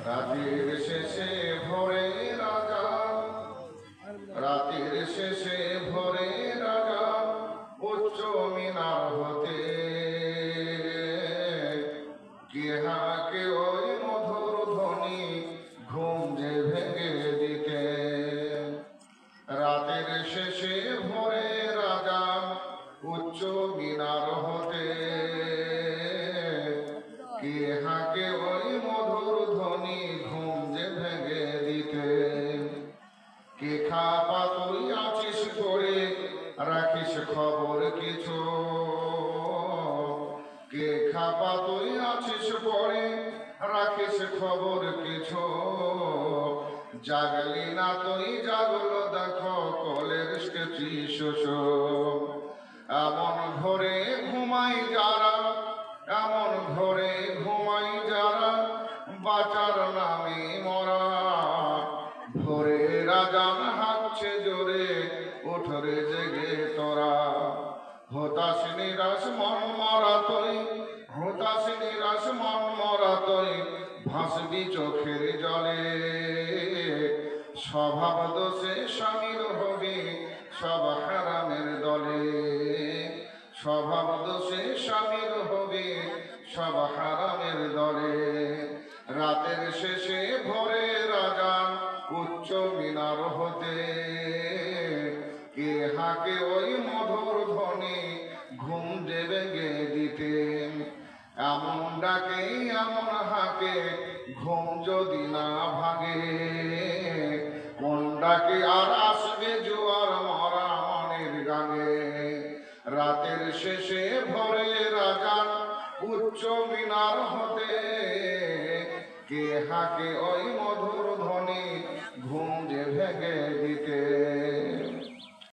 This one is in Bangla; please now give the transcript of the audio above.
রাতের শেষে ভোরে রাজা, রাতের শেষে ভোরে রাজা উচ্চ মিনার হতে কেহাকে ওই মধুর ধ্বনি ঘুম যে ভেঙে দিতে। রাতের শেষে ভোরে রাজা উচ্চ মিনার হতে কেহাকে ওই মধুর ধ্বনি ঘুম যে ভেঙে দিতে। কে খাপা তুই আছিস করে রাখিস খবর কিছু, কে খাপা তুই আছিস পরে রাখিস খবর কিছু। জাগলি না তুই জাগলো দেখো কলের স্টেচি শোষো। এমন ঘরে ঘুমাই যারা, এমন ঘরে ঘুমাই যারা বাঁচার নামে মরা। ভোরে রাজান হাঁকছে জোরে উঠরে জেগে তোরা। হতাশ নিরাশ মন মরা তুই, হতাশ নিরাশ মন মরা তুই ভাসবি চোখের জলে। স্বভাব দোষে স্বামীর হবি সব হারামের দলে। স্বভাব দোষে স্বামীর হবি সব হারামের দলে। রাতের শেষে ভোরে রাজা উচ্চ মিনার হতে কে হাকে ওই মধুর ধ্বনি ঘুম যে ভেঙে দিতে। এমন ডাকে এমন হাকে ঘুম যদি না ভাঙে, কোন ডাকে আর আসবে জোয়ার মরা মনের গানে। রাতের শেষে ভোরে রাজা উচ্চ মিনার হতে কে হাকে ওই মধুর ধ্বনি